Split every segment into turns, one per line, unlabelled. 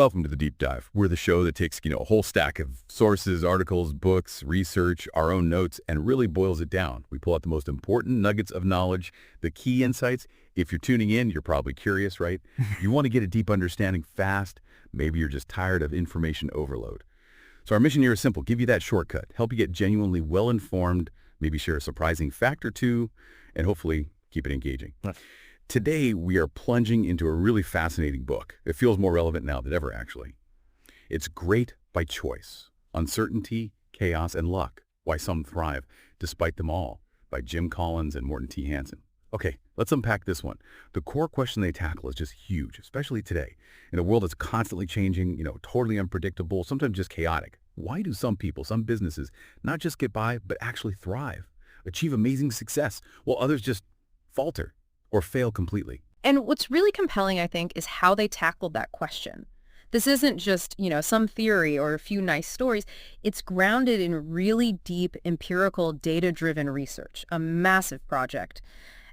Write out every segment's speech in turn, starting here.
Welcome to the Deep Dive. We're the show that takes, a whole stack of sources, articles, books, research, our own notes, and really boils it down. We pull out the most important nuggets of knowledge, the key insights. If you're tuning in, you're probably curious, right? You want to get a deep understanding fast. Maybe you're just tired of information overload. So our mission here is simple. Give you that shortcut. Help you get genuinely well-informed, maybe share a surprising fact or two, and hopefully keep it engaging.
Right.
Today, we are plunging into a really fascinating book. It feels more relevant now than ever, actually. It's Great by Choice: Uncertainty, Chaos, and Luck, Why Some Thrive Despite Them All, by Jim Collins and Morten Hansen. Okay, let's unpack this one. The core question they tackle is just huge, especially today. In a world that's constantly changing, totally unpredictable, sometimes just chaotic. Why do some people, some businesses, not just get by, but actually thrive, achieve amazing success, while others just falter or fail completely?
And what's really compelling, I think, is how they tackled that question. This isn't just, some theory or a few nice stories. It's grounded in really deep, empirical, data-driven research, a massive project.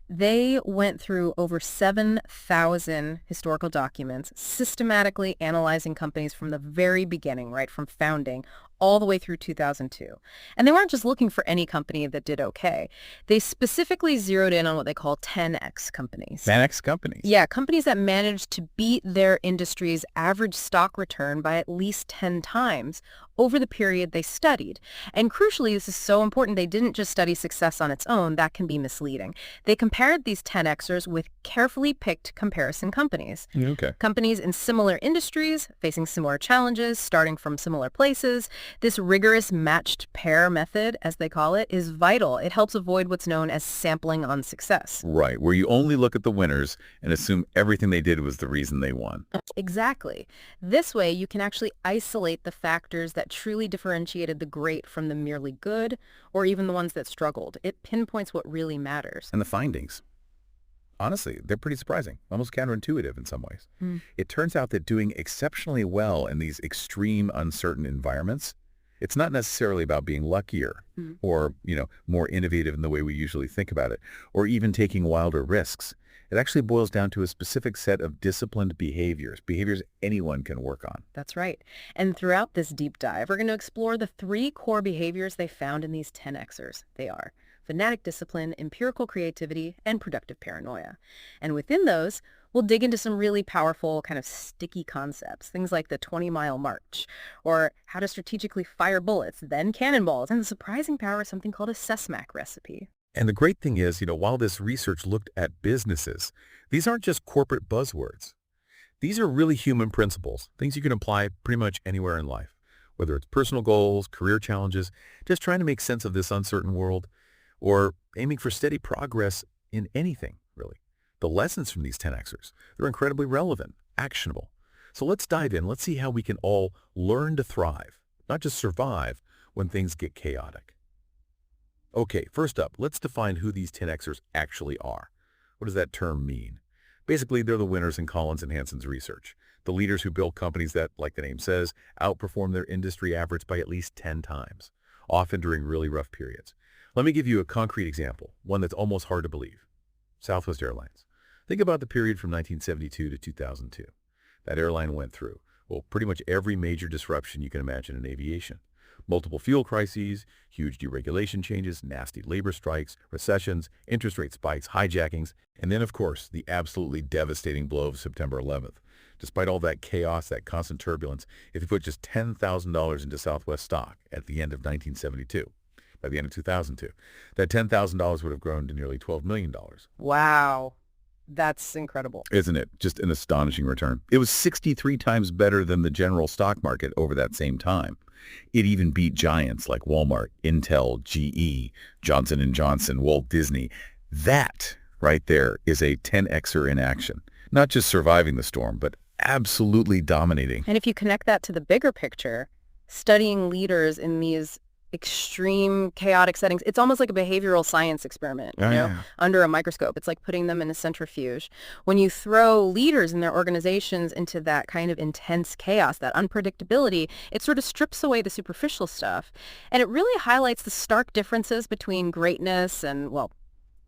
They went through over 7,000 historical documents, systematically analyzing companies from the very beginning, right, from founding, all the way through 2002. And they weren't just looking for any company that did okay. They specifically zeroed in on what they call 10X companies.
10X companies?
Yeah, companies that managed to beat their industry's average stock return by at least 10 times over the period they studied. And crucially, this is so important, they didn't just study success on its own. That can be misleading. They compared these 10Xers with carefully picked comparison companies.
Okay.
Companies in similar industries, facing similar challenges, starting from similar places. This rigorous matched pair method, as they call it, is vital. It helps avoid what's known as sampling on success.
Right, where you only look at the winners and assume everything they did was the reason they won.
Exactly. This way, you can actually isolate the factors that truly differentiated the great from the merely good, or even the ones that struggled. It pinpoints what really matters.
And the findings, honestly, they're pretty surprising, almost counterintuitive in some ways. It turns out that doing exceptionally well in these extreme, uncertain environments, it's not necessarily about being luckier or, more innovative in the way we usually think about it, or even taking wilder risks. It actually boils down to a specific set of disciplined behaviors anyone can work on.
That's right. And throughout this deep dive, we're going to explore the 3 core behaviors they found in these 10Xers. They are fanatic discipline, empirical creativity, and productive paranoia. And within those, we'll dig into some really powerful, kind of sticky concepts, things like the 20-mile march, or how to strategically fire bullets, then cannonballs, and the surprising power of something called a SMaC recipe.
And the great thing is, while this research looked at businesses, these aren't just corporate buzzwords. These are really human principles, things you can apply pretty much anywhere in life, whether it's personal goals, career challenges, just trying to make sense of this uncertain world, or aiming for steady progress in anything, really. The lessons from these 10Xers, they're incredibly relevant, actionable. So let's dive in. Let's see how we can all learn to thrive, not just survive when things get chaotic. Okay, first up, let's define who these 10Xers actually are. What does that term mean? Basically, they're the winners in Collins and Hansen's research, the leaders who build companies that, like the name says, outperform their industry average by at least 10 times, often during really rough periods. Let me give you a concrete example, one that's almost hard to believe. Southwest Airlines. Think about the period from 1972 to 2002. That airline went through, pretty much every major disruption you can imagine in aviation. Multiple fuel crises, huge deregulation changes, nasty labor strikes, recessions, interest rate spikes, hijackings, and then, of course, the absolutely devastating blow of September 11th. Despite all that chaos, that constant turbulence, if you put just $10,000 into Southwest stock at the end of 1972, by the end of 2002, that $10,000 would have grown to nearly $12 million.
Wow. That's incredible.
Isn't it? Just an astonishing return. It was 63 times better than the general stock market over that same time. It even beat giants like Walmart, Intel, GE, Johnson & Johnson, Walt Disney. That right there is a 10Xer in action. Not just surviving the storm, but absolutely dominating.
And if you connect that to the bigger picture, studying leaders in these extreme chaotic settings, it's almost like a behavioral science experiment, under a microscope. It's like putting them in a centrifuge. When you throw leaders and their organizations into that kind of intense chaos, that unpredictability, it sort of strips away the superficial stuff. And it really highlights the stark differences between greatness and,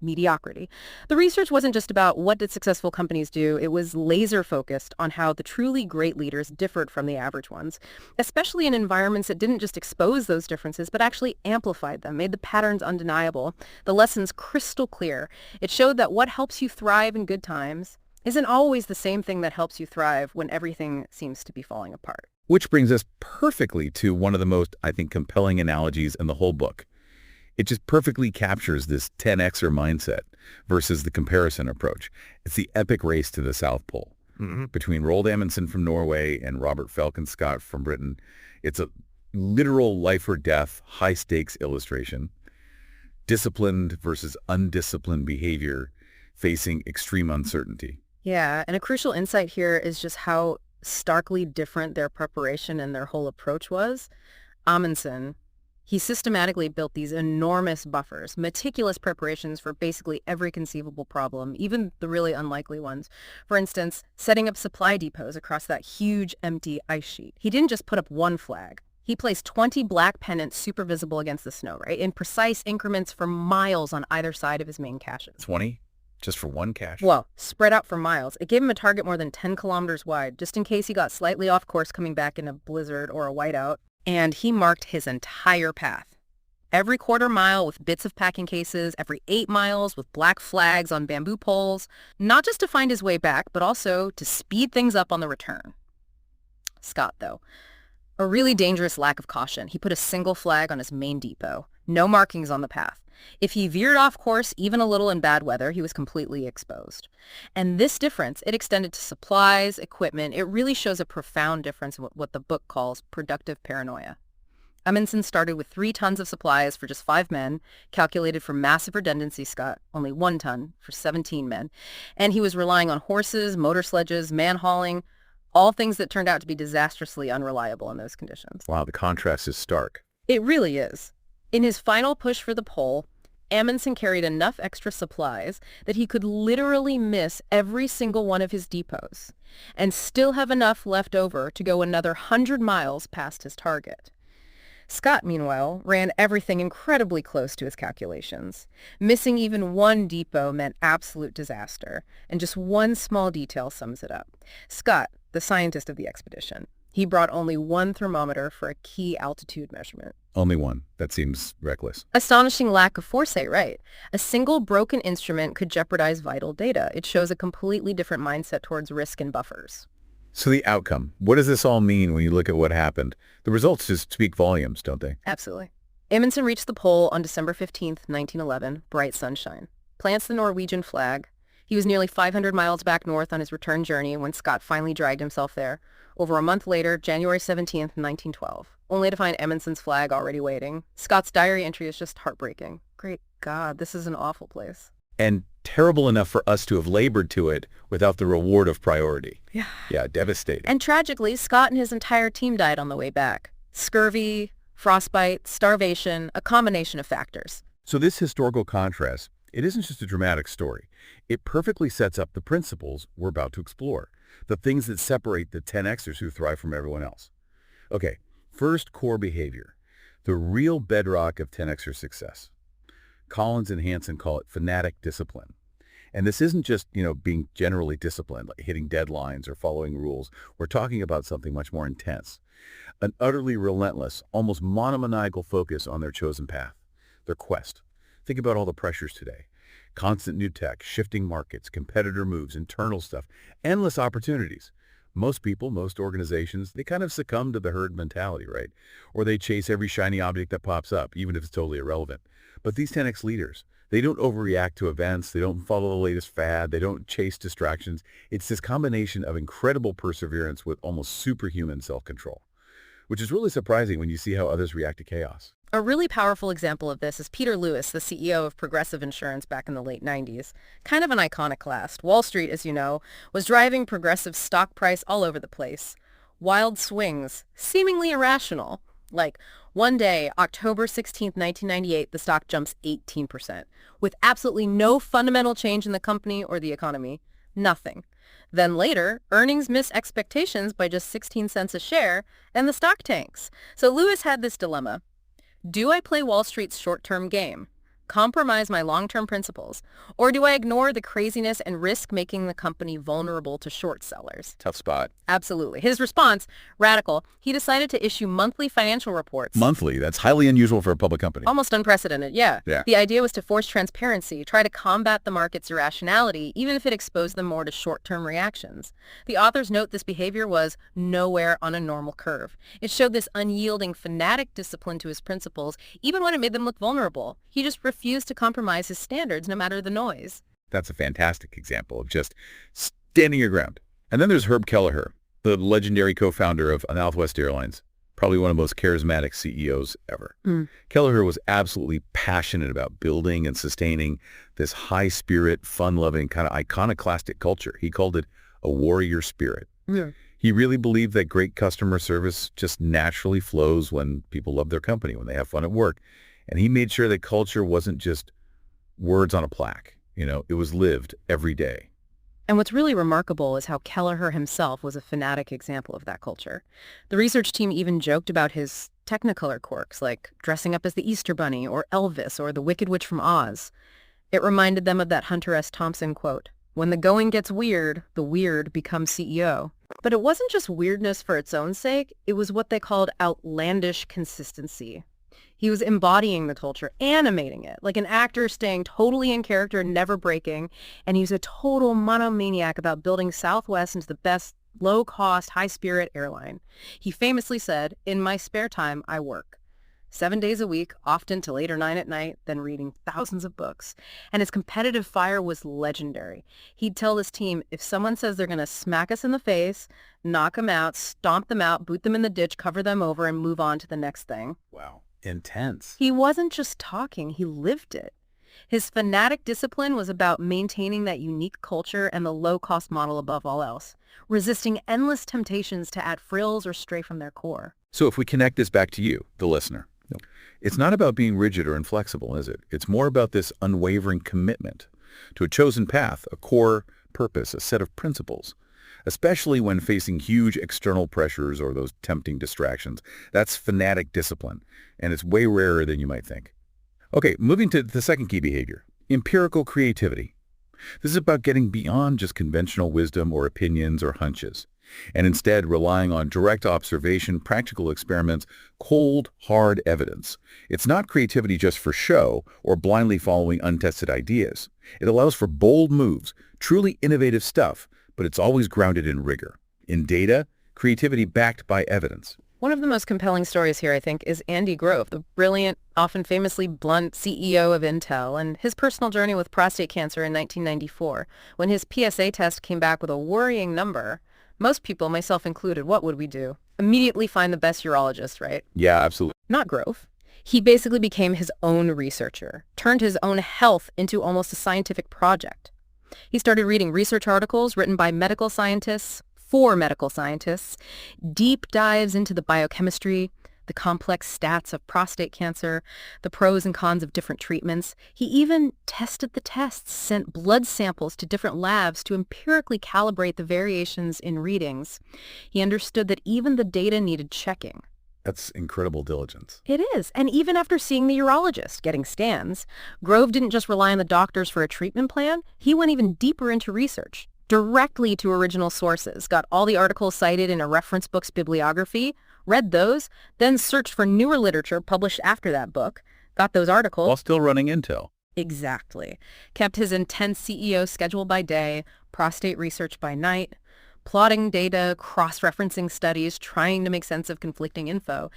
mediocrity. The research wasn't just about what did successful companies do, it was laser focused on how the truly great leaders differed from the average ones, especially in environments that didn't just expose those differences, but actually amplified them, made the patterns undeniable, the lessons crystal clear. It showed that what helps you thrive in good times isn't always the same thing that helps you thrive when everything seems to be falling apart.
Which brings us perfectly to one of the most, I think, compelling analogies in the whole book. It just perfectly captures this 10Xer mindset versus the comparison approach. It's the epic race to the South Pole between Roald Amundsen from Norway and Robert Falcon-Scott from Britain. It's a literal life or death, high-stakes illustration. Disciplined versus undisciplined behavior facing extreme uncertainty.
Yeah, and a crucial insight here is just how starkly different their preparation and their whole approach was. Amundsen, he systematically built these enormous buffers, meticulous preparations for basically every conceivable problem, even the really unlikely ones. For instance, setting up supply depots across that huge empty ice sheet. He didn't just put up one flag. He placed 20 black pennants super visible against the snow, right, in precise increments for miles on either side of his main caches.
20? Just for one cache?
Well, spread out for miles. It gave him a target more than 10 kilometers wide, just in case he got slightly off course coming back in a blizzard or a whiteout. And he marked his entire path. Every quarter mile with bits of packing cases, every 8 miles with black flags on bamboo poles, not just to find his way back, but also to speed things up on the return. Scott, though, a really dangerous lack of caution. He put a single flag on his main depot. No markings on the path. If he veered off course even a little in bad weather, he was completely exposed. And this difference, it extended to supplies, equipment. It really shows a profound difference in what the book calls productive paranoia. Amundsen started with 3 tons of supplies for just 5 men, calculated for massive redundancy, Scott, only 1 ton for 17 men. And he was relying on horses, motor sledges, man-hauling, all things that turned out to be disastrously unreliable in those conditions.
Wow, the contrast is stark.
It really is. In his final push for the pole, Amundsen carried enough extra supplies that he could literally miss every single one of his depots and still have enough left over to go another 100 miles past his target. Scott, meanwhile, ran everything incredibly close to his calculations. Missing even one depot meant absolute disaster, and just one small detail sums it up. Scott, the scientist of the expedition, he brought only 1 thermometer for a key altitude measurement.
Only one. That seems reckless.
Astonishing lack of foresight, right? A single broken instrument could jeopardize vital data. It shows a completely different mindset towards risk and buffers.
So the outcome, what does this all mean when you look at what happened? The results just speak volumes, don't they?
Absolutely. Amundsen reached the pole on December 15th, 1911, bright sunshine. Plants the Norwegian flag. He was nearly 500 miles back north on his return journey when Scott finally dragged himself there. Over a month later, January 17th, 1912, only to find Amundsen's flag already waiting. Scott's diary entry is just heartbreaking. Great God, this is an awful place.
And terrible enough for us to have labored to it without the reward of priority. Yeah, devastating.
And tragically, Scott and his entire team died on the way back. Scurvy, frostbite, starvation, a combination of factors.
So this historical contrast, it isn't just a dramatic story. It perfectly sets up the principles we're about to explore, the things that separate the 10Xers who thrive from everyone else. Okay, first, core behavior, the real bedrock of 10Xer success. Collin and Hansen call it fanatic discipline. And this isn't just, being generally disciplined, like hitting deadlines or following rules. We're talking about something much more intense. An utterly relentless, almost monomaniacal focus on their chosen path, their quest. Think about all the pressures today. Constant new tech, shifting markets, competitor moves, internal stuff, endless opportunities. Most people, most organizations, they kind of succumb to the herd mentality, right? Or they chase every shiny object that pops up, even if it's totally irrelevant. But these 10X leaders, they don't overreact to events, they don't follow the latest fad, they don't chase distractions. It's this combination of incredible perseverance with almost superhuman self-control, which is really surprising when you see how others react to chaos.
A really powerful example of this is Peter Lewis, the CEO of Progressive Insurance back in the late 90s. Kind of an iconoclast. Wall Street, as you know, was driving Progressive's stock price all over the place. Wild swings, seemingly irrational. Like, one day, October 16th, 1998, the stock jumps 18%, with absolutely no fundamental change in the company or the economy. Nothing. Then later, earnings miss expectations by just 16 cents a share, and the stock tanks. So Lewis had this dilemma. Do I play Wall Street's short-term game? compromise my long-term principles? Or do I ignore the craziness and risk making the company vulnerable to short sellers?
Tough spot.
Absolutely. His response, radical. He decided to issue monthly financial reports.
Monthly. That's highly unusual for a public company.
Almost unprecedented, yeah.
Yeah.
The idea was to force transparency, try to combat the market's irrationality, even if it exposed them more to short-term reactions. The authors note this behavior was nowhere on a normal curve. It showed this unyielding, fanatic discipline to his principles, even when it made them look vulnerable. He just refused to compromise his standards no matter the noise.
That's a fantastic example of just standing your ground. And then there's Herb Kelleher, the legendary co-founder of Southwest Airlines, probably one of the most charismatic CEOs ever. Kelleher was absolutely passionate about building and sustaining this high-spirit, fun-loving, kind of iconoclastic culture. He called it a warrior spirit.
Yeah.
He really believed that great customer service just naturally flows when people love their company, when they have fun at work. And he made sure that culture wasn't just words on a plaque. It was lived every day.
And what's really remarkable is how Kelleher himself was a fanatic example of that culture. The research team even joked about his technicolor quirks, like dressing up as the Easter Bunny or Elvis or the Wicked Witch from Oz. It reminded them of that Hunter S. Thompson quote, "When the going gets weird, the weird becomes CEO." But it wasn't just weirdness for its own sake. It was what they called outlandish consistency. He was embodying the culture, animating it, like an actor staying totally in character, never breaking. And he was a total monomaniac about building Southwest into the best low-cost, high-spirit airline. He famously said, "In my spare time, I work. 7 days a week, often till 8 or 9 at night, then reading thousands of books." And his competitive fire was legendary. He'd tell his team, if someone says they're going to smack us in the face, knock them out, stomp them out, boot them in the ditch, cover them over, and move on to the next thing.
Wow. Intense.
He wasn't just talking, he lived it. His fanatic discipline was about maintaining that unique culture and the low-cost model above all else, resisting endless temptations to add frills or stray from their core.
So if we connect this back to you, the listener, it's not about being rigid or inflexible, is it? It's more about this unwavering commitment to a chosen path, a core purpose, a set of principles, especially when facing huge external pressures or those tempting distractions. That's fanatic discipline, and it's way rarer than you might think. Okay, moving to the second key behavior, empirical creativity. This is about getting beyond just conventional wisdom or opinions or hunches, and instead relying on direct observation, practical experiments, cold, hard evidence. It's not creativity just for show or blindly following untested ideas. It allows for bold moves, truly innovative stuff, but it's always grounded in rigor, in data, creativity backed by evidence.
One of the most compelling stories here, I think, is Andy Grove, the brilliant, often famously blunt CEO of Intel, and his personal journey with prostate cancer in 1994. When his PSA test came back with a worrying number, most people, myself included, what would we do? Immediately find the best urologist, right?
Yeah, absolutely.
Not Grove. He basically became his own researcher, turned his own health into almost a scientific project. He started reading research articles written by medical scientists, for medical scientists, deep dives into the biochemistry, the complex stats of prostate cancer, the pros and cons of different treatments. He even tested the tests, sent blood samples to different labs to empirically calibrate the variations in readings. He understood that even the data needed checking.
That's incredible diligence.
It is. And even after seeing the urologist, getting scans, Grove didn't just rely on the doctors for a treatment plan. He went even deeper into research, directly to original sources, got all the articles cited in a reference book's bibliography, read those, then searched for newer literature published after that book, got those articles.
While still running Intel.
Exactly. Kept his intense CEO schedule by day, prostate research by night, plotting data, cross-referencing studies, trying to make sense of conflicting info.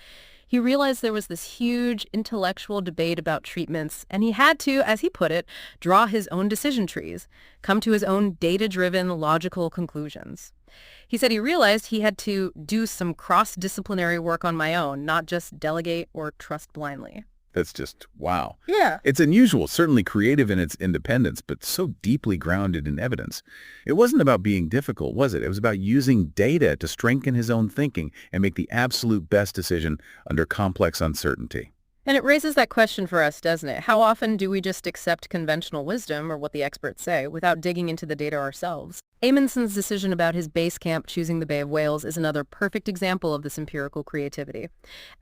He realized there was this huge intellectual debate about treatments, and he had to, as he put it, draw his own decision trees, come to his own data-driven, logical conclusions. He said he realized he had to do some cross-disciplinary work on my own, not just delegate or trust blindly.
That's just, wow.
Yeah.
It's unusual, certainly creative in its independence, but so deeply grounded in evidence. It wasn't about being difficult, was it? It was about using data to strengthen his own thinking and make the absolute best decision under complex uncertainty.
And it raises that question for us, doesn't it? How often do we just accept conventional wisdom or what the experts say without digging into the data ourselves? Amundsen's decision about his base camp choosing the Bay of Whales is another perfect example of this empirical creativity.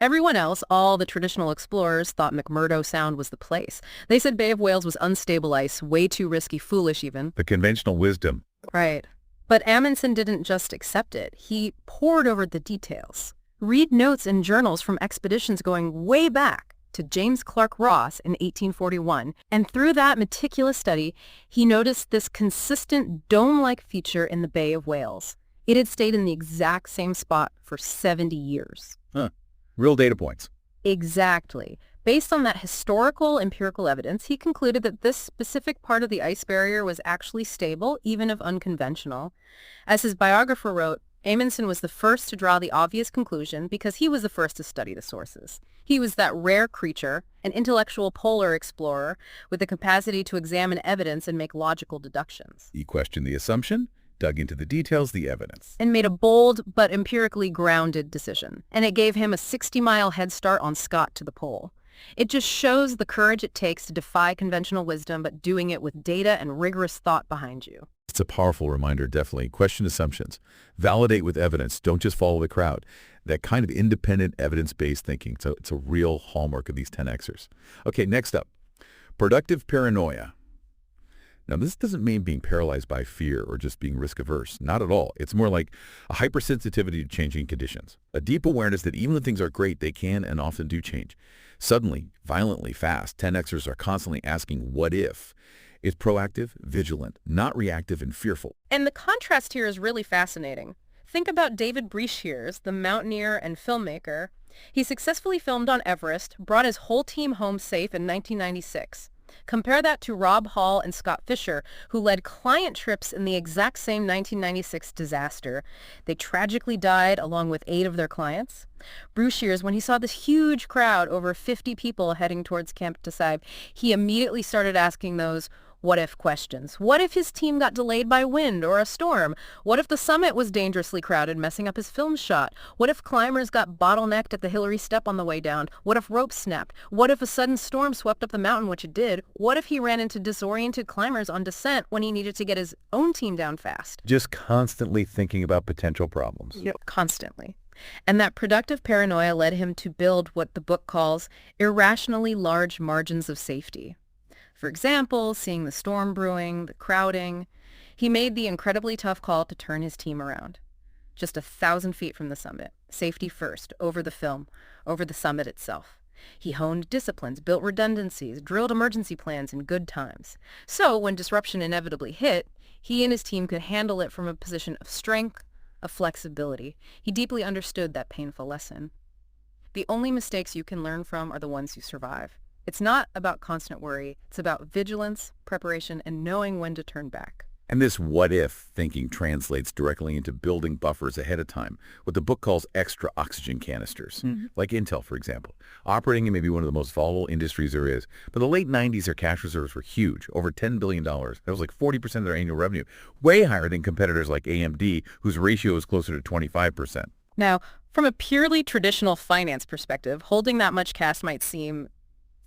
Everyone else, all the traditional explorers, thought McMurdo Sound was the place. They said Bay of Whales was unstable ice, way too risky, foolish even.
The conventional wisdom.
Right. But Amundsen didn't just accept it. He pored over the details. Read notes and journals from expeditions going way back to James Clark Ross in 1841, and through that meticulous study, he noticed this consistent dome-like feature in the Bay of Whales. It had stayed in the exact same spot for 70 years.
Huh. Real data points.
Exactly. Based on that historical empirical evidence, he concluded that this specific part of the ice barrier was actually stable, even if unconventional. As his biographer wrote, Amundsen was the first to draw the obvious conclusion because he was the first to study the sources. He was that rare creature, an intellectual polar explorer with the capacity to examine evidence and make logical deductions.
He questioned the assumption, dug into the details, the evidence,
and made a bold but empirically grounded decision. And it gave him a 60-mile head start on Scott to the pole. It just shows the courage it takes to defy conventional wisdom, but doing it with data and rigorous thought behind you.
It's a powerful reminder, definitely. Question assumptions. Validate with evidence. Don't just follow the crowd. That kind of independent, evidence-based thinking. So it's a real hallmark of these 10Xers. Okay, next up. Productive paranoia. Now, this doesn't mean being paralyzed by fear or just being risk-averse. Not at all. It's more like a hypersensitivity to changing conditions. A deep awareness that even when things are great, they can and often do change. Suddenly, violently fast, 10Xers are constantly asking, what if? It's proactive, vigilant, not reactive and fearful.
And the contrast here is really fascinating. Think about David Breashears, the mountaineer and filmmaker. He successfully filmed on Everest, brought his whole team home safe in 1996. Compare that to Rob Hall and Scott Fisher, who led client trips in the exact same 1996 disaster. They tragically died along with 8 of their clients. Breashears, when he saw this huge crowd, over 50 people heading towards Camp Tasaib, he immediately started asking those what-if questions. What if his team got delayed by wind or a storm? What if the summit was dangerously crowded, messing up his film shot? What if climbers got bottlenecked at the Hillary Step on the way down? What if ropes snapped? What if a sudden storm swept up the mountain, which it did? What if he ran into disoriented climbers on descent when he needed to get his own team down fast?
Just constantly thinking about potential problems.
Yep. Constantly. And that productive paranoia led him to build what the book calls irrationally large margins of safety. For example, seeing the storm brewing, the crowding, he made the incredibly tough call to turn his team around. Just 1,000 feet from the summit, safety first, over the film, over the summit itself. He honed disciplines, built redundancies, drilled emergency plans in good times. So when disruption inevitably hit, he and his team could handle it from a position of strength, of flexibility. He deeply understood that painful lesson. The only mistakes you can learn from are the ones you survive. It's not about constant worry. It's about vigilance, preparation, and knowing when to turn back.
And this what-if thinking translates directly into building buffers ahead of time, what the book calls extra oxygen canisters, like Intel, for example, operating in maybe one of the most volatile industries there is. But the late 90s, their cash reserves were huge, over $10 billion. That was like 40% of their annual revenue, way higher than competitors like AMD, whose ratio is closer to 25%.
Now, from a purely traditional finance perspective, holding that much cash might seem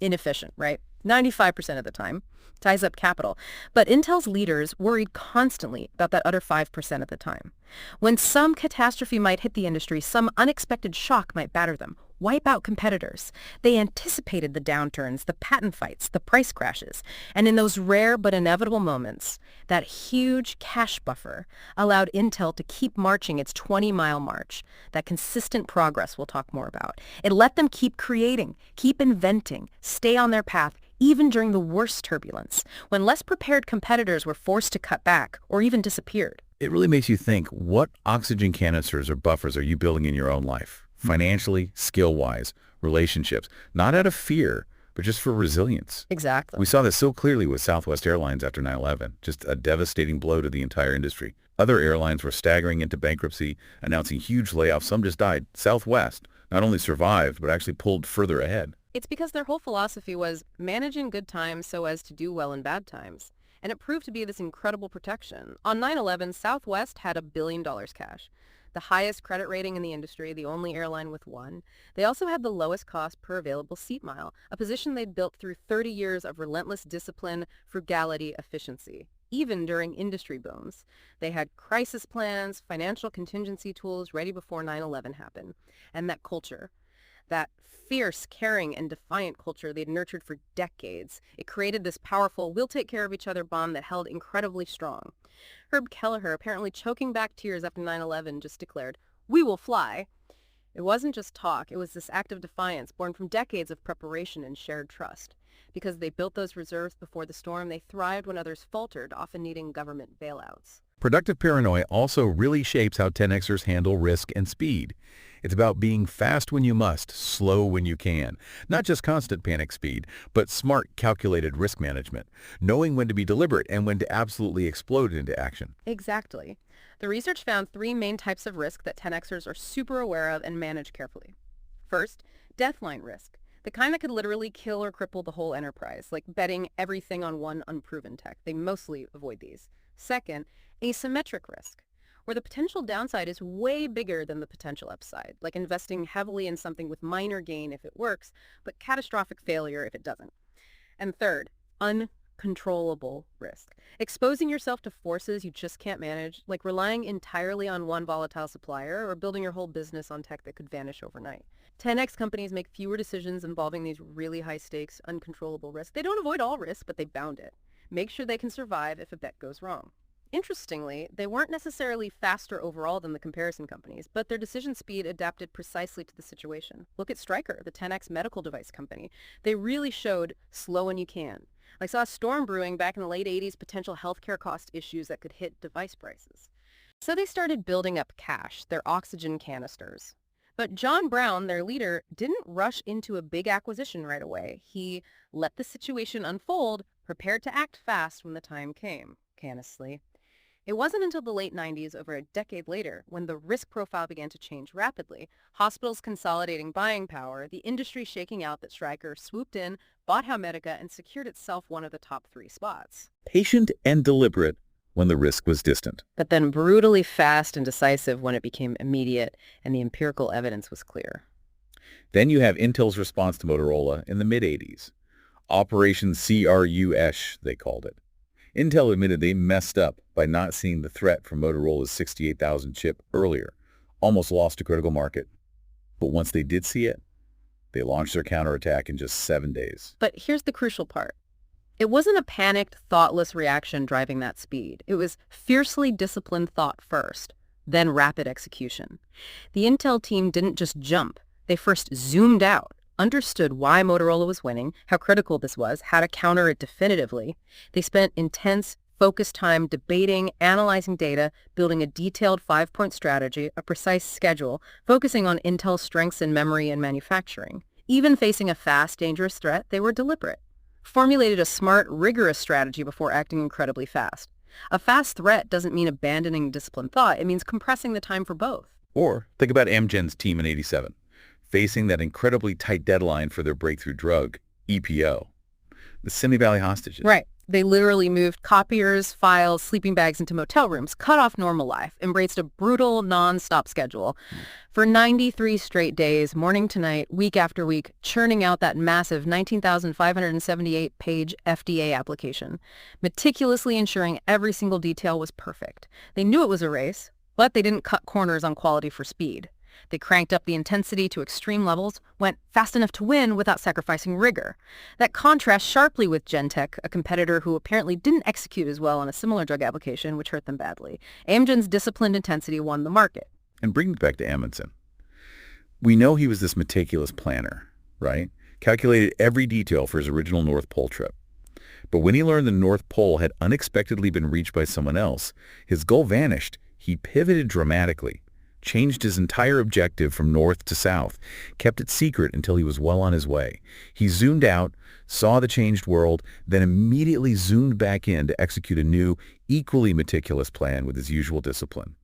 inefficient, right? 95% of the time, ties up capital. But Intel's leaders worried constantly about that other 5% of the time. When some catastrophe might hit the industry, some unexpected shock might batter them, wipe out competitors. They anticipated the downturns, the patent fights, the price crashes. And in those rare but inevitable moments, that huge cash buffer allowed Intel to keep marching its 20-mile march, that consistent progress we'll talk more about. It let them keep creating, keep inventing, stay on their path, even during the worst turbulence, when less prepared competitors were forced to cut back or even disappeared.
It really makes you think, what oxygen canisters or buffers are you building in your own life? Financially, skill-wise, relationships, not out of fear, but just for resilience.
Exactly.
We saw this so clearly with Southwest Airlines after 9/11, just a devastating blow to the entire industry. Other airlines were staggering into bankruptcy, announcing huge layoffs. Some just died. Southwest not only survived, but actually pulled further ahead.
It's because their whole philosophy was manage in good times so as to do well in bad times. And it proved to be this incredible protection. On 9/11, Southwest had $1 billion cash, the highest credit rating in the industry, the only airline with one. They also had the lowest cost per available seat mile, a position they'd built through 30 years of relentless discipline, frugality, efficiency. even during industry booms. They had crisis plans, financial contingency tools ready before 9/11 happened. And that culture, that fierce, caring, and defiant culture they'd nurtured for decades, it created this powerful, we'll take care of each other bond that held incredibly strong. Herb Kelleher, apparently choking back tears after 9/11, just declared, "We will fly." It wasn't just talk, it was this act of defiance born from decades of preparation and shared trust. Because they built those reserves before the storm, they thrived when others faltered, often needing government bailouts.
Productive paranoia also really shapes how 10Xers handle risk and speed. It's about being fast when you must, slow when you can. Not just constant panic speed, but smart, calculated risk management, knowing when to be deliberate and when to absolutely explode into action.
Exactly. The research found three main types of risk that 10Xers are super aware of and manage carefully. First, deathline risk, the kind that could literally kill or cripple the whole enterprise, like betting everything on one unproven tech. They mostly avoid these. Second, asymmetric risk, where the potential downside is way bigger than the potential upside, like investing heavily in something with minor gain if it works, but catastrophic failure if it doesn't. And third, uncontrollable risk, exposing yourself to forces you just can't manage, like relying entirely on one volatile supplier or building your whole business on tech that could vanish overnight. 10X companies make fewer decisions involving these really high-stakes, uncontrollable risks. They don't avoid all risk, but they bound it. Make sure they can survive if a bet goes wrong. Interestingly, they weren't necessarily faster overall than the comparison companies, but their decision speed adapted precisely to the situation. Look at Stryker, the 10X medical device company. They really showed slow when you can. I saw a storm brewing back in the late 80s, potential healthcare cost issues that could hit device prices. So they started building up cash, their oxygen canisters. But John Brown, their leader, didn't rush into a big acquisition right away. He let the situation unfold, prepared to act fast when the time came, canously. It wasn't until the late 90s, over a decade later, when the risk profile began to change rapidly, hospitals consolidating buying power, the industry shaking out, that Stryker swooped in, bought Medica, and secured itself one of the top 3 spots.
Patient and deliberate when the risk was distant.
But then brutally fast and decisive when it became immediate and the empirical evidence was clear.
Then you have Intel's response to Motorola in the mid-80s. Operation CRUSH, they called it. Intel admitted they messed up by not seeing the threat from Motorola's 68,000 chip earlier, almost lost a critical market. But once they did see it, they launched their counterattack in just 7 days.
But here's the crucial part. It wasn't a panicked, thoughtless reaction driving that speed. It was fiercely disciplined thought first, then rapid execution. The Intel team didn't just jump. They first zoomed out, understood why Motorola was winning, how critical this was, how to counter it definitively. They spent intense, focused time debating, analyzing data, building a detailed 5-point strategy, a precise schedule, focusing on Intel's strengths in memory and manufacturing. Even facing a fast, dangerous threat, they were deliberate. Formulated a smart, rigorous strategy before acting incredibly fast. A fast threat doesn't mean abandoning disciplined thought. It means compressing the time for both.
Or think about Amgen's team in '87, facing that incredibly tight deadline for their breakthrough drug, EPO, the Simi Valley hostages.
Right. They literally moved copiers, files, sleeping bags into motel rooms, cut off normal life, embraced a brutal, non-stop schedule. For 93 straight days, morning to night, week after week, churning out that massive 19,578-page FDA application, meticulously ensuring every single detail was perfect. They knew it was a race, but they didn't cut corners on quality for speed. They cranked up the intensity to extreme levels, went fast enough to win without sacrificing rigor. That contrasts sharply with Genentech, a competitor who apparently didn't execute as well on a similar drug application, which hurt them badly. Amgen's disciplined intensity won the market.
And bring it back to Amundsen. We know he was this meticulous planner, right? Calculated every detail for his original North Pole trip. But when he learned the North Pole had unexpectedly been reached by someone else, his goal vanished. He pivoted dramatically, changed his entire objective from north to south, kept it secret until he was well on his way. He zoomed out, saw the changed world, then immediately zoomed back in to execute a new, equally meticulous plan with his usual discipline.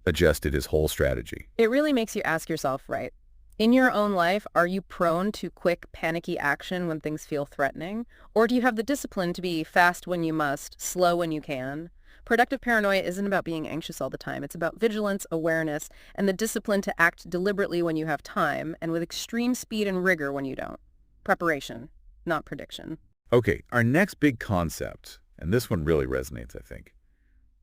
Adjusted his whole strategy.
It really makes you ask yourself, right? In your own life, are you prone to quick, panicky action when things feel threatening? Or do you have the discipline to be fast when you must, slow when you can? Productive paranoia isn't about being anxious all the time. It's about vigilance, awareness, and the discipline to act deliberately when you have time and with extreme speed and rigor when you don't. Preparation, not prediction.
Okay, our next big concept, And this one really resonates, I think.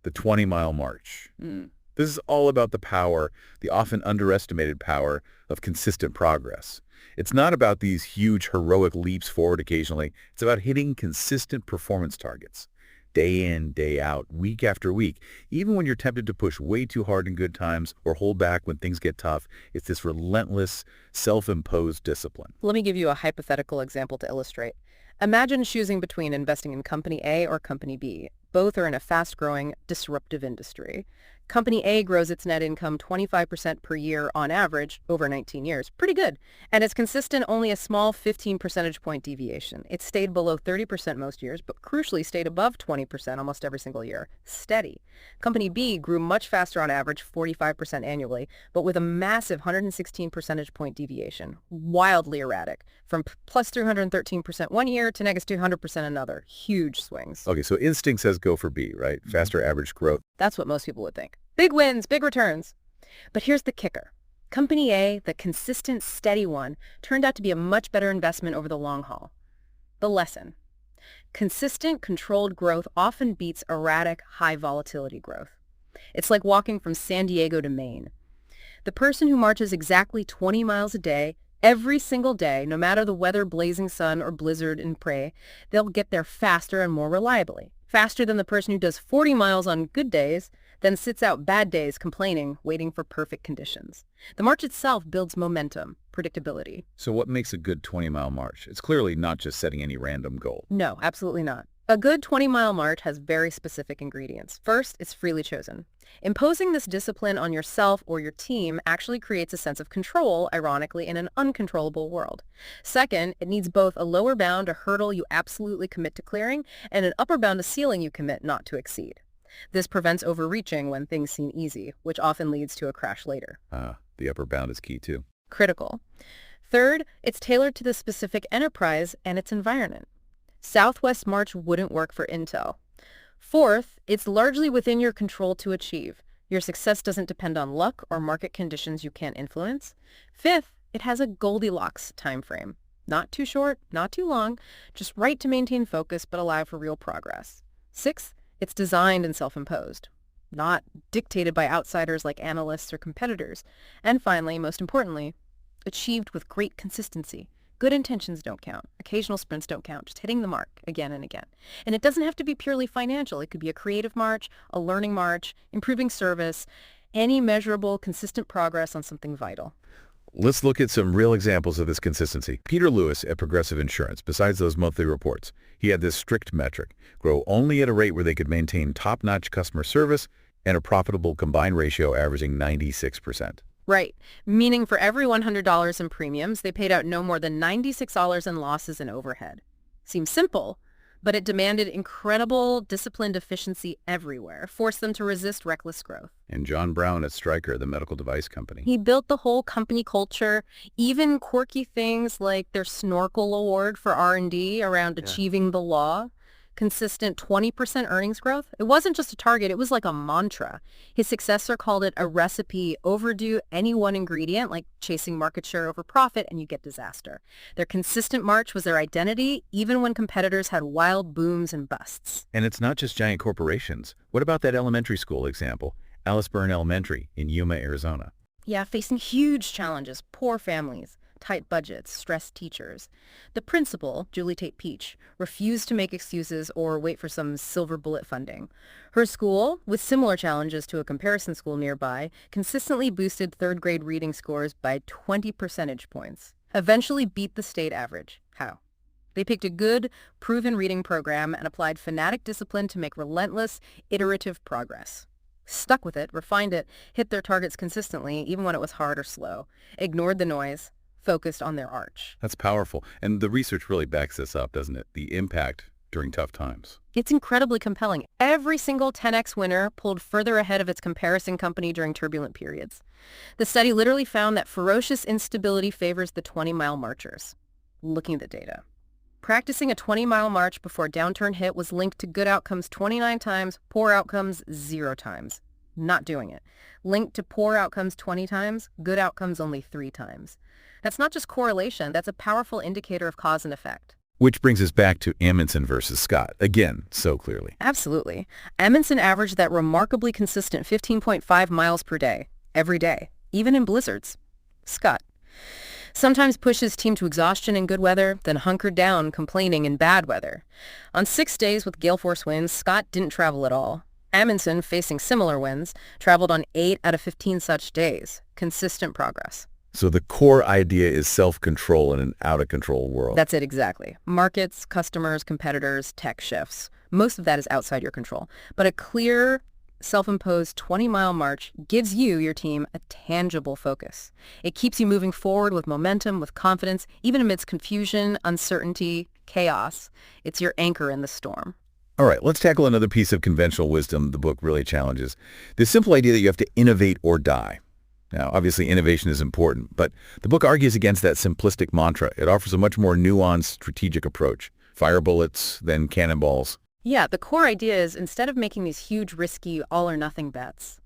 The 20-mile march.
Mm.
This is all about the power, the often underestimated power of consistent progress. It's not about these huge heroic leaps forward occasionally. It's about hitting consistent performance targets. Day in, day out, week after week. Even when you're tempted to push way too hard in good times or hold back when things get tough, it's this relentless, self-imposed discipline.
Let me give you a hypothetical example to illustrate. Imagine choosing between investing in Company A or Company B. Both are in a fast-growing, disruptive industry. Company A grows its net income 25% per year on average over 19 years. Pretty good. And it's consistent, only a small 15 percentage point deviation. It stayed below 30% most years, but crucially stayed above 20% almost every single year. Steady. Company B grew much faster on average, 45% annually, but with a massive 116 percentage point deviation. Wildly erratic. From plus 313% one year to negative 200% another. Huge swings.
Okay, so instinct says go for B, right? Faster average growth.
That's what most people would think. Big wins, big returns. But here's the kicker. Company A, the consistent, steady one, turned out to be a much better investment over the long haul. The lesson. Consistent, controlled growth often beats erratic, high volatility growth. It's like walking from San Diego to Maine. The person who marches exactly 20 miles a day, every single day, no matter the weather, blazing sun, or blizzard in prey, they'll get there faster and more reliably. Faster than the person who does 40 miles on good days, then sits out bad days complaining, waiting for perfect conditions. The march itself builds momentum, predictability.
So what makes a good 20-mile march? It's clearly not just setting any random goal.
No, absolutely not. A good 20-mile march has very specific ingredients. First, it's freely chosen. Imposing this discipline on yourself or your team actually creates a sense of control, ironically, in an uncontrollable world. Second, it needs both a lower bound, a hurdle you absolutely commit to clearing, and an upper bound, a ceiling you commit not to exceed. This prevents overreaching when things seem easy, which often leads to a crash later.
The upper bound is key too.
Critical. Third, it's tailored to the specific enterprise and its environment. Southwest March wouldn't work for Intel. Fourth, it's largely within your control to achieve. Your success doesn't depend on luck or market conditions you can't influence. Fifth, it has a Goldilocks time frame. Not too short, not too long, just right to maintain focus but allow for real progress. Sixth, it's designed and self-imposed, not dictated by outsiders like analysts or competitors. And finally, most importantly, achieved with great consistency. Good intentions don't count. Occasional sprints don't count. Just hitting the mark again and again. And it doesn't have to be purely financial. It could be a creative march, a learning march, improving service, any measurable, consistent progress on something vital.
Let's look at some real examples of this consistency. Peter Lewis at Progressive Insurance, besides those monthly reports, he had this strict metric: grow only at a rate where they could maintain top-notch customer service and a profitable combined ratio averaging 96%.
Right. Meaning for every $100 in premiums, they paid out no more than $96 in losses and overhead. Seems simple, but it demanded incredible disciplined efficiency everywhere, forced them to resist reckless growth.
And John Brown at Stryker, the medical device company.
He built the whole company culture, even quirky things like their Snorkel Award for R&D around achieving the law. Consistent 20% earnings growth. It wasn't just a target, it was like a mantra. His successor called it a recipe: overdo any one ingredient, like chasing market share over profit, and you get disaster. Their consistent march was their identity, even when competitors had wild booms and busts.
And it's not just giant corporations. What about that elementary school example? Alice Byrne Elementary in Yuma, Arizona.
Yeah, facing huge challenges, poor families, tight budgets, stressed teachers. The principal, Julie Tate Peach, refused to make excuses or wait for some silver bullet funding. Her school, with similar challenges to a comparison school nearby, consistently boosted third-grade reading scores by 20 percentage points. Eventually beat the state average. How? They picked a good, proven reading program and applied fanatic discipline to make relentless, iterative progress. Stuck with it, refined it, hit their targets consistently, even when it was hard or slow. Ignored the noise, focused on their arch.
That's powerful. And the research really backs this up, doesn't it? The impact during tough times.
It's incredibly compelling. Every single 10x winner pulled further ahead of its comparison company during turbulent periods. The study literally found that ferocious instability favors the 20-mile marchers. Looking at the data. Practicing a 20-mile march before downturn hit was linked to good outcomes 29 times, poor outcomes 0 times. Not doing it. Linked to poor outcomes 20 times, good outcomes only 3 times. That's not just correlation, that's a powerful indicator of cause and effect.
Which brings us back to Amundsen versus Scott, again, so clearly.
Absolutely. Amundsen averaged that remarkably consistent 15.5 miles per day, every day, even in blizzards. Scott sometimes pushed his team to exhaustion in good weather, then hunkered down, complaining in bad weather. On 6 days with gale force winds, Scott didn't travel at all. Amundsen, facing similar winds, traveled on 8 out of 15 such days. Consistent progress.
So the core idea is self-control in an out-of-control world.
That's it exactly. Markets, customers, competitors, tech shifts. Most of that is outside your control. But a clear, self-imposed 20-mile march gives you, your team, a tangible focus. It keeps you moving forward with momentum, with confidence, even amidst confusion, uncertainty, chaos. It's your anchor in the storm.
All right, let's tackle another piece of conventional wisdom the book really challenges. The simple idea that you have to innovate or die. Now, obviously, innovation is important, but the book argues against that simplistic mantra. It offers a much more nuanced, strategic approach. Fire bullets, then cannonballs.
Yeah, the core idea is instead of making these huge, risky, all-or-nothing bets,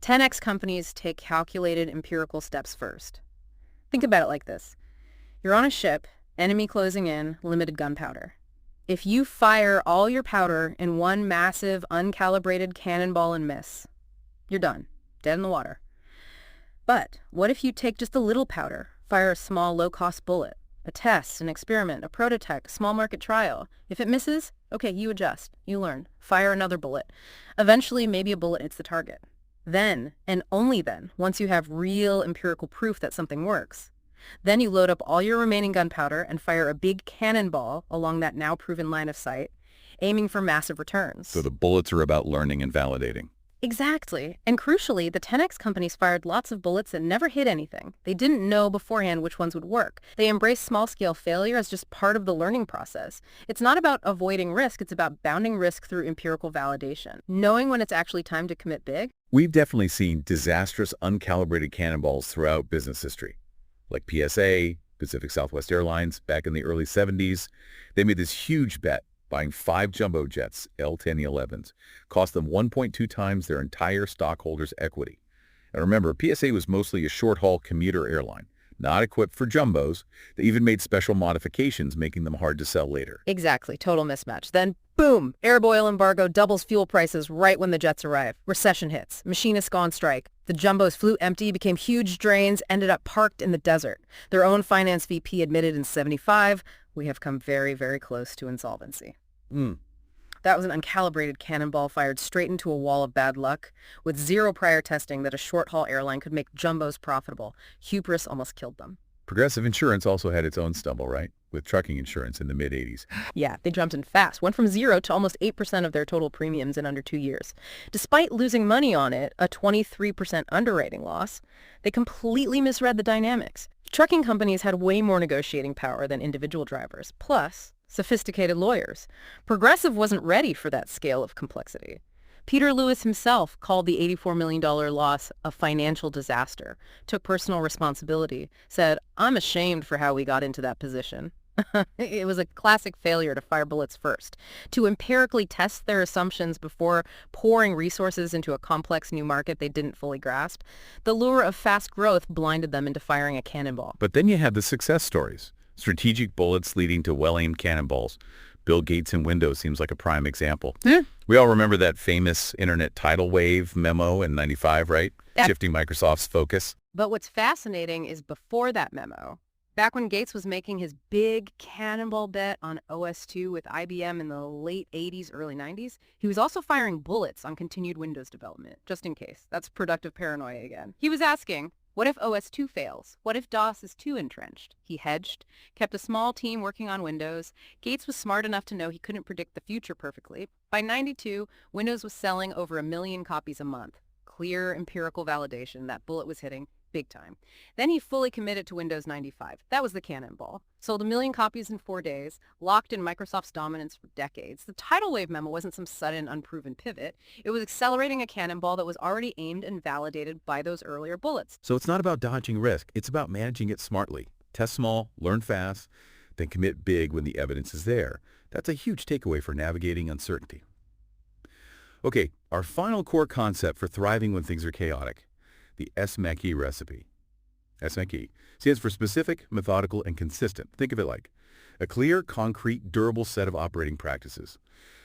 10x companies take calculated, empirical steps first. Think about it like this. You're on a ship, enemy closing in, limited gunpowder. If you fire all your powder in one massive, uncalibrated cannonball and miss, you're done, dead in the water. But what if you take just a little powder, fire a small, low-cost bullet, a test, an experiment, a prototype, a small market trial? If it misses, okay, you adjust, you learn, fire another bullet. Eventually, maybe a bullet hits the target. Then, and only then, once you have real empirical proof that something works, then you load up all your remaining gunpowder and fire a big cannonball along that now proven line of sight, aiming for massive returns.
So the bullets are about learning and validating.
Exactly. And crucially, the 10x companies fired lots of bullets that never hit anything. They didn't know beforehand which ones would work. They embraced small-scale failure as just part of the learning process. It's not about avoiding risk. It's about bounding risk through empirical validation. Knowing when it's actually time to commit big.
We've definitely seen disastrous, uncalibrated cannonballs throughout business history, like PSA, Pacific Southwest Airlines, back in the early 70s. They made this huge bet, buying 5 jumbo jets, L-10E11s, cost them 1.2 times their entire stockholders' equity. And remember, PSA was mostly a short-haul commuter airline, not equipped for jumbos. They even made special modifications, making them hard to sell later.
Exactly. Total mismatch. Then, boom, Arab oil embargo doubles fuel prices right when the jets arrive. Recession hits. Machinists go on strike. The jumbos flew empty, became huge drains, ended up parked in the desert. Their own finance VP admitted in '75, we have come very, very close to insolvency. That was an uncalibrated cannonball fired straight into a wall of bad luck, with zero prior testing that a short-haul airline could make jumbos profitable. Hubris almost killed them.
Progressive Insurance also had its own stumble, right? With trucking insurance in the mid-'80s.
Yeah, they jumped in fast, went from 0 to almost 8% of their total premiums in under 2 years. Despite losing money on it, a 23% underwriting loss, they completely misread the dynamics. Trucking companies had way more negotiating power than individual drivers, plus sophisticated lawyers. Progressive wasn't ready for that scale of complexity. Peter Lewis himself called the $84 million loss a financial disaster, took personal responsibility, said, "I'm ashamed for how we got into that position." It was a classic failure to fire bullets first, to empirically test their assumptions before pouring resources into a complex new market they didn't fully grasp. The lure of fast growth blinded them into firing a cannonball.
But then you have the success stories. Strategic bullets leading to well-aimed cannonballs. Bill Gates and Windows seems like a prime example. We all remember that famous internet tidal wave memo in '95, right? Shifting Microsoft's focus.
But what's fascinating is before that memo, back when Gates was making his big cannonball bet on OS2 with IBM in the late 80s, early 90s, he was also firing bullets on continued Windows development, just in case. That's productive paranoia again. He was asking, what if OS2 fails? What if DOS is too entrenched? He hedged, kept a small team working on Windows. Gates was smart enough to know he couldn't predict the future perfectly. By '92, Windows was selling over 1 million copies a month. Clear empirical validation that bullet was hitting big time. Then he fully committed to Windows 95. That was the cannonball. Sold 1 million copies in 4 days, locked in Microsoft's dominance for decades. The tidal wave memo wasn't some sudden, unproven pivot. It was accelerating a cannonball that was already aimed and validated by those earlier bullets.
So it's not about dodging risk. It's about managing it smartly. Test small, learn fast, then commit big when the evidence is there. That's a huge takeaway for navigating uncertainty. Okay, our final core concept for thriving when things are chaotic. The SMaC recipe. SMaC stands for specific, methodical, and consistent. Think of it like A clear, concrete, durable set of operating practices.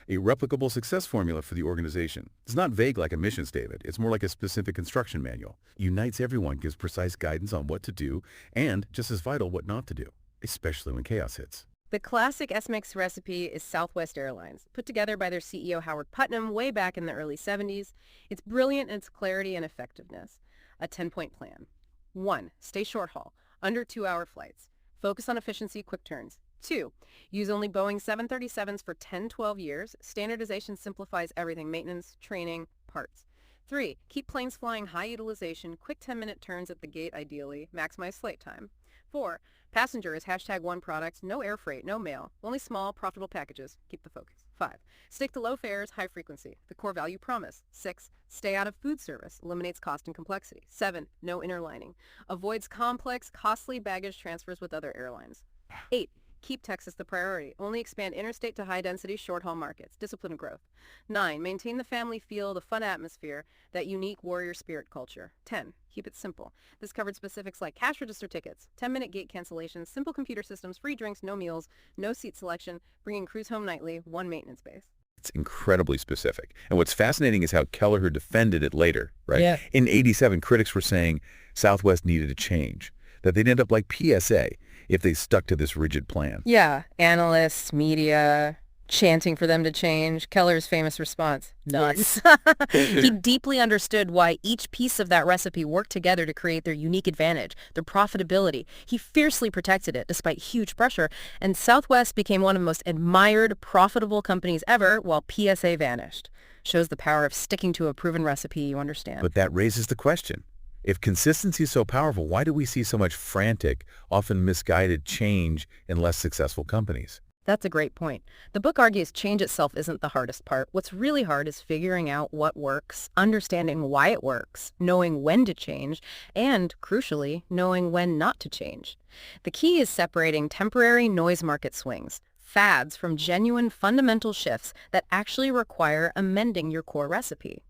A replicable success formula for the organization. It's not vague like a mission statement. It's more like a specific instruction manual. Unites everyone, gives precise guidance on what to do, and, just as vital, what not to do, especially when chaos hits.
The classic SMaC recipe is Southwest Airlines, put together by their CEO Howard Putnam way back in the early 70s. It's brilliant in its clarity and effectiveness. A 10-point plan. 1. Stay short haul, under 2-hour flights. Focus on efficiency, quick turns. 2. Use only Boeing 737s for 10-12 years. Standardization simplifies everything, maintenance, training, parts. 3. Keep planes flying high utilization, quick 10-minute turns at the gate ideally, maximize flight time. 4. Passenger is #1 product, no air freight, no mail, only small, profitable packages. Keep the focus. 5. Stick to low fares, high frequency, the core value promise. 6. Stay out of food service, eliminates cost and complexity. 7. No interlining, avoids complex, costly baggage transfers with other airlines. 8. Keep Texas the priority. Only expand interstate to high-density, short-haul markets. Discipline and growth. 9. Maintain the family feel, the fun atmosphere, that unique warrior spirit culture. 10. Keep it simple. This covered specifics like cash register tickets, 10-minute gate cancellations, simple computer systems, free drinks, no meals, no seat selection, bringing crews home nightly, 1 maintenance base.
It's incredibly specific. And what's fascinating is how Kelleher defended it later, right?
Yeah.
In '87, critics were saying Southwest needed a change, that they'd end up like PSA if they stuck to this rigid plan.
Yeah, analysts, media, chanting for them to change. Keller's famous response, nuts. He deeply understood why each piece of that recipe worked together to create their unique advantage, their profitability. He fiercely protected it despite huge pressure, and Southwest became one of the most admired, profitable companies ever while PSA vanished. Shows the power of sticking to a proven recipe, you understand.
But that raises the question. If consistency is so powerful, why do we see so much frantic, often misguided change in less successful companies?
That's a great point. The book argues change itself isn't the hardest part. What's really hard is figuring out what works, understanding why it works, knowing when to change, and, crucially, knowing when not to change. The key is separating temporary noise market swings, fads, from genuine fundamental shifts that actually require amending your core recipe.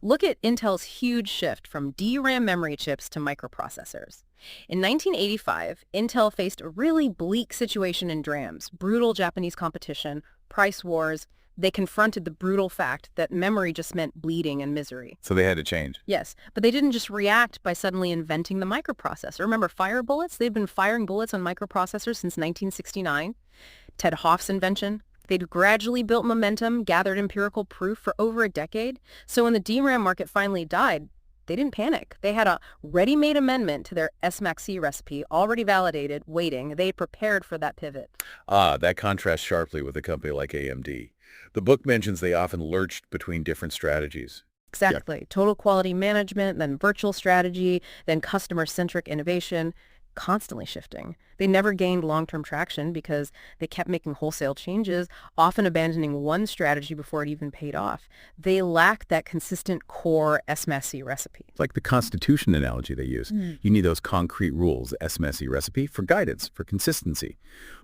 Look at Intel's huge shift from DRAM memory chips to microprocessors. In 1985, Intel faced a really bleak situation in DRAMs, brutal Japanese competition, price wars. They confronted the brutal fact that memory just meant bleeding and misery.
So they had to change.
Yes, but they didn't just react by suddenly inventing the microprocessor. Remember fire bullets? They've been firing bullets on microprocessors since 1969. Ted Hoff's invention. They'd gradually built momentum, gathered empirical proof for over a decade. So when the DRAM market finally died, they didn't panic. They had a ready-made amendment to their SMaC recipe, already validated, waiting. They prepared for that pivot.
That contrasts sharply with a company like AMD. The book mentions they often lurched between different strategies.
Exactly. Total quality management, then virtual strategy, then customer-centric innovation. Constantly shifting. They never gained long-term traction because they kept making wholesale changes, often abandoning one strategy before it even paid off. They lacked that consistent core SMaC recipe.
It's like the Constitution analogy they use. You need those concrete rules, the SMaC recipe, for guidance, for consistency.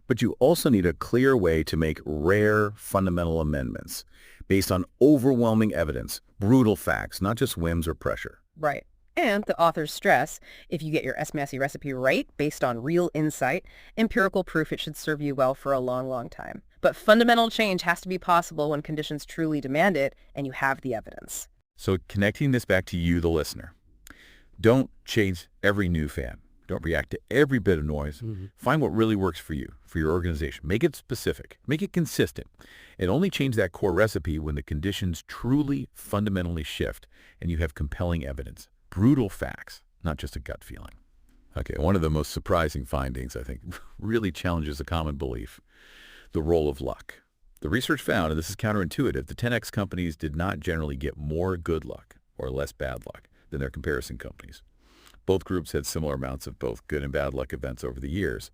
But you also need a clear way to make rare, fundamental amendments based on overwhelming evidence, brutal facts, not just whims or pressure.
Right. And the authors stress, if you get your SMaC recipe right, based on real insight, empirical proof, it should serve you well for a long, long time. But fundamental change has to be possible when conditions truly demand it, and you have the evidence.
So connecting this back to you, the listener, don't chase every new fad. Don't react to every bit of noise. Find what really works for you, for your organization. Make it specific. Make it consistent. And only change that core recipe when the conditions truly, fundamentally shift and you have compelling evidence. Brutal facts, not just a gut feeling. Okay, one of the most surprising findings, I think, really challenges a common belief, the role of luck. The research found, and this is counterintuitive, the 10X companies did not generally get more good luck or less bad luck than their comparison companies. Both groups had similar amounts of both good and bad luck events over the years.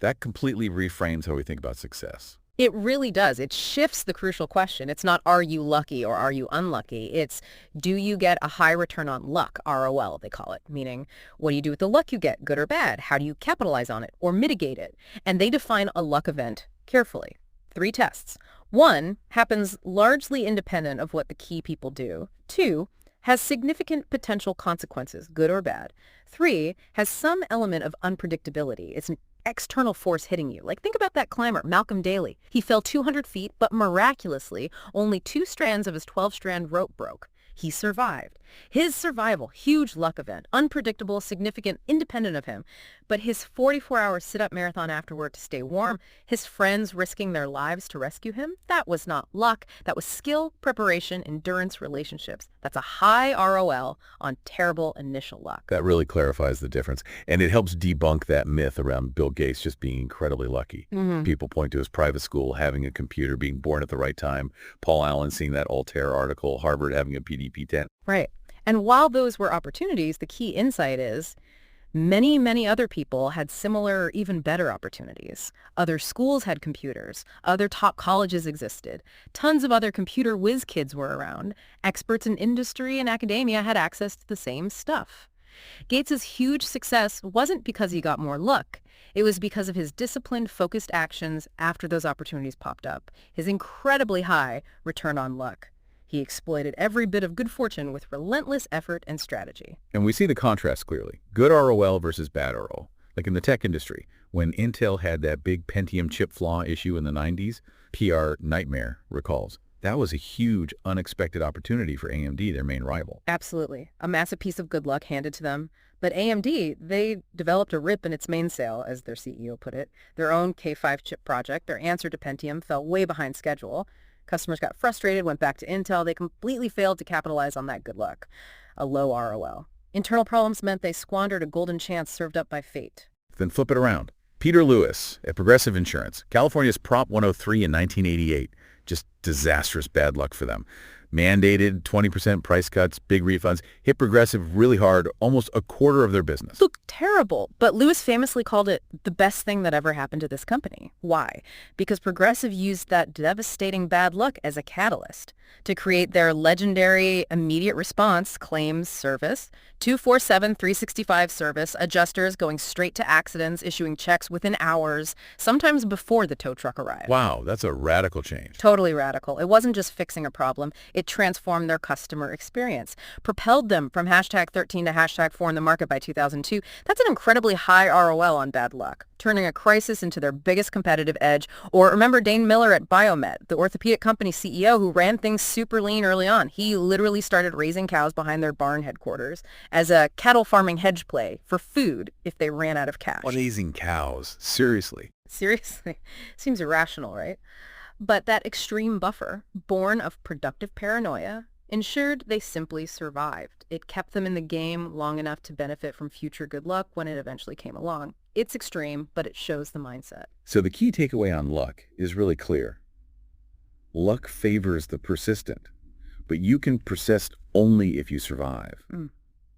That completely reframes how we think about success.
It really does. It shifts the crucial question. It's not, are you lucky or are you unlucky? It's, do you get a high return on luck, ROL, they call it, meaning what do you do with the luck you get, good or bad? How do you capitalize on it or mitigate it? And they define a luck event carefully. 3 tests. 1 happens largely independent of what the key people do. 2 has significant potential consequences, good or bad. 3, has some element of unpredictability. It's an external force hitting you. Like, think about that climber, Malcolm Daly. He fell 200 feet, but miraculously, only 2 strands of his 12-strand rope broke. He survived. His survival, huge luck event, unpredictable, significant, independent of him. But his 44-hour sit-up marathon afterward to stay warm, his friends risking their lives to rescue him, that was not luck. That was skill, preparation, endurance, relationships. That's a high ROL on terrible initial luck.
That really clarifies the difference. And it helps debunk that myth around Bill Gates just being incredibly lucky. People point to his private school having a computer, being born at the right time, Paul Allen seeing that Altair article, Harvard having a PDP-10.
Right. And while those were opportunities, the key insight is many, many other people had similar or even better opportunities. Other schools had computers. Other top colleges existed. Tons of other computer whiz kids were around. Experts in industry and academia had access to the same stuff. Gates's huge success wasn't because he got more luck. It was because of his disciplined, focused actions after those opportunities popped up, his incredibly high return on luck. He exploited every bit of good fortune with relentless effort and strategy.
And we see the contrast clearly. Good ROL versus bad ROL. Like in the tech industry, when Intel had that big Pentium chip flaw issue in the 90s, PR Nightmare recalls. That was a huge, unexpected opportunity for AMD, their main rival.
Absolutely. A massive piece of good luck handed to them. But AMD, they developed a rip in its mainsail, as their CEO put it. Their own K5 chip project, their answer to Pentium, fell way behind schedule. Customers got frustrated, went back to Intel. They completely failed to capitalize on that good luck, a low ROL. Internal problems meant they squandered a golden chance served up by fate.
Then flip it around. Peter Lewis at Progressive Insurance, California's Prop 103 in 1988. Just disastrous bad luck for them. Mandated 20% price cuts, big refunds, hit Progressive really hard, almost a quarter of their business.
Look, terrible. But Lewis famously called it the best thing that ever happened to this company. Why? Because Progressive used that devastating bad luck as a catalyst to create their legendary immediate response claims service, 24/7/365 service, adjusters going straight to accidents, issuing checks within hours, sometimes before the tow truck arrived.
Wow, that's a radical change.
Totally radical. It wasn't just fixing a problem. It transformed their customer experience, propelled them from #13 to #4 in the market by 2002. That's an incredibly high ROL on bad luck, turning a crisis into their biggest competitive edge. Or remember Dane Miller at Biomed, the orthopedic company CEO who ran things super lean early on. He literally started raising cows behind their barn headquarters as a cattle farming hedge play for food if they ran out of cash.
Raising cows. Seriously.
Seriously. Seems irrational, right? But that extreme buffer, born of productive paranoia, ensured they simply survived. It kept them in the game long enough to benefit from future good luck when it eventually came along. It's extreme, but it shows the mindset.
So the key takeaway on luck is really clear. Luck favors the persistent, but you can persist only if you survive.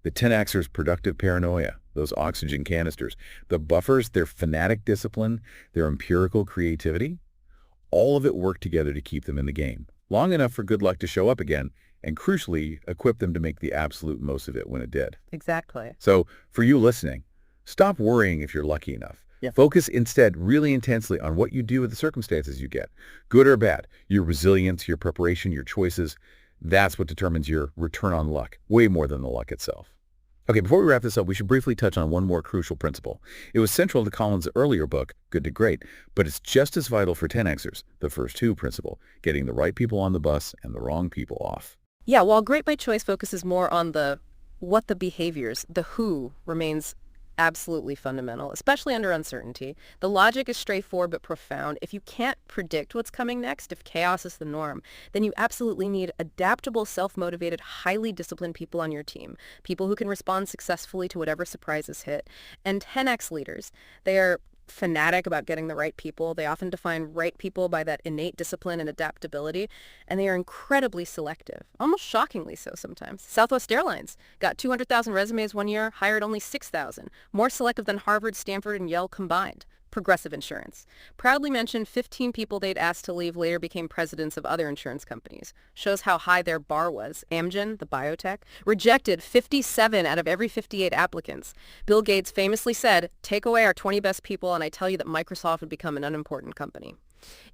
The 10Xers' productive paranoia, those oxygen canisters, the buffers, their fanatic discipline, their empirical creativity, all of it worked together to keep them in the game, long enough for good luck to show up again, and crucially, equip them to make the absolute most of it when it did.
Exactly.
So for you listening, stop worrying if you're lucky enough. Focus instead really intensely on what you do with the circumstances you get, good or bad, your resilience, your preparation, your choices. That's what determines your return on luck, way more than the luck itself. Okay, before we wrap this up, we should briefly touch on one more crucial principle. It was central to Collin's earlier book, Good to Great, but it's just as vital for 10Xers, the first two principle, getting the right people on the bus and the wrong people off.
Yeah, while Great by Choice focuses more on the what the behaviors, the who remains absolutely fundamental, especially under uncertainty. The logic is straightforward but profound. If you can't predict what's coming next, if chaos is the norm, then you absolutely need adaptable, self-motivated, highly disciplined people on your team, people who can respond successfully to whatever surprises hit. And 10X leaders, they are fanatic about getting the right people. They often define right people by that innate discipline and adaptability, and they are incredibly selective, almost shockingly so sometimes. Southwest Airlines got 200,000 resumes one year, hired only 6,000, more selective than Harvard, Stanford, and Yale combined. Progressive Insurance proudly mentioned 15 people they'd asked to leave later became presidents of other insurance companies. Shows how high their bar was. Amgen, the biotech, rejected 57 out of every 58 applicants. Bill Gates famously said, "Take away our 20 best people and I tell you that Microsoft would become an unimportant company."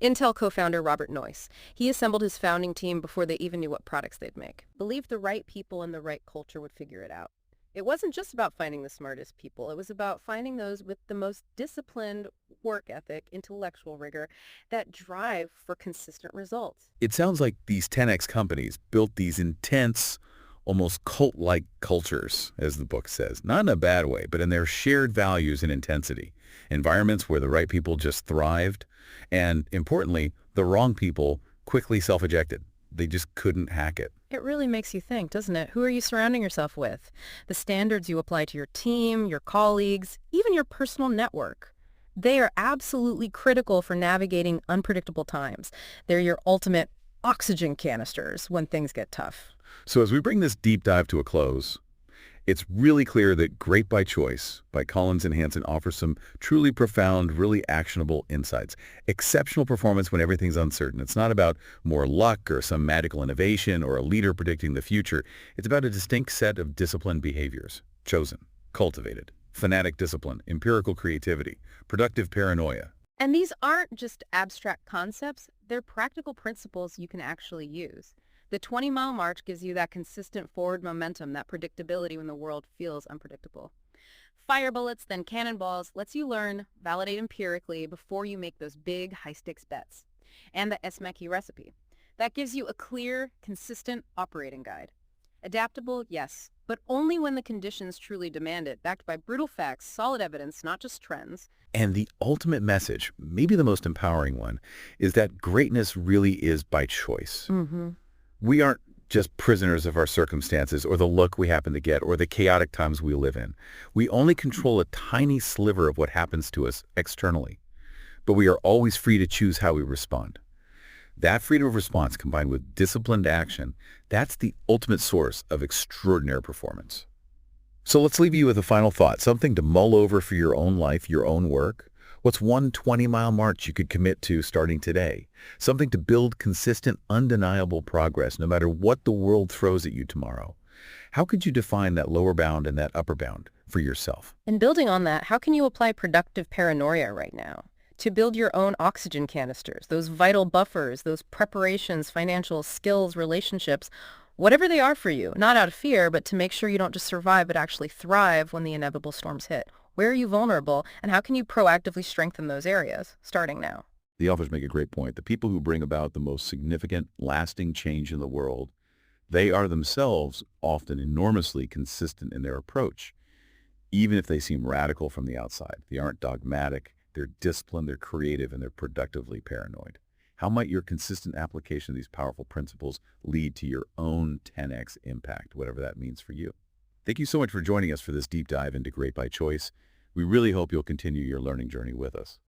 Intel co-founder Robert Noyce. He assembled his founding team before they even knew what products they'd make. Believed the right people and the right culture would figure it out. It wasn't just about finding the smartest people. It was about finding those with the most disciplined work ethic, intellectual rigor, that drive for consistent results.
It sounds like these 10X companies built these intense, almost cult-like cultures, as the book says. Not in a bad way, but in their shared values and intensity. Environments where the right people just thrived, and importantly, the wrong people quickly self-ejected. They just couldn't hack it.
It really makes you think, doesn't it? Who are you surrounding yourself with? The standards you apply to your team, your colleagues, even your personal network. They are absolutely critical for navigating unpredictable times. They're your ultimate oxygen canisters when things get tough.
So as we bring this deep dive to a close, it's really clear that Great by Choice by Collin and Hansen offers some truly profound, really actionable insights. Exceptional performance when everything's uncertain. It's not about more luck or some magical innovation or a leader predicting the future. It's about a distinct set of disciplined behaviors. Chosen, cultivated, fanatic discipline, empirical creativity, productive paranoia.
And these aren't just abstract concepts. They're practical principles you can actually use. The 20-mile march gives you that consistent forward momentum, that predictability when the world feels unpredictable. Fire bullets, then cannonballs, lets you learn, validate empirically before you make those big, high-stakes bets. And the SMaC recipe. That gives you a clear, consistent operating guide. Adaptable, yes, but only when the conditions truly demand it, backed by brutal facts, solid evidence, not just trends.
And the ultimate message, maybe the most empowering one, is that greatness really is by choice. We aren't just prisoners of our circumstances or the luck we happen to get or the chaotic times we live in. We only control a tiny sliver of what happens to us externally, but we are always free to choose how we respond. That freedom of response combined with disciplined action, that's the ultimate source of extraordinary performance. So let's leave you with a final thought, something to mull over for your own life, your own work. What's one 20-mile march you could commit to starting today? Something to build consistent, undeniable progress no matter what the world throws at you tomorrow. How could you define that lower bound and that upper bound for yourself?
And building on that, how can you apply productive paranoia right now to build your own oxygen canisters, those vital buffers, those preparations, financial skills, relationships, whatever they are for you, not out of fear, but to make sure you don't just survive, but actually thrive when the inevitable storms hit? Where are you vulnerable, and how can you proactively strengthen those areas, starting now?
The authors make a great point. The people who bring about the most significant, lasting change in the world, they are themselves often enormously consistent in their approach, even if they seem radical from the outside. They aren't dogmatic, they're disciplined, they're creative, and they're productively paranoid. How might your consistent application of these powerful principles lead to your own 10x impact, whatever that means for you? Thank you so much for joining us for this deep dive into Great by Choice. We really hope you'll continue your learning journey with us.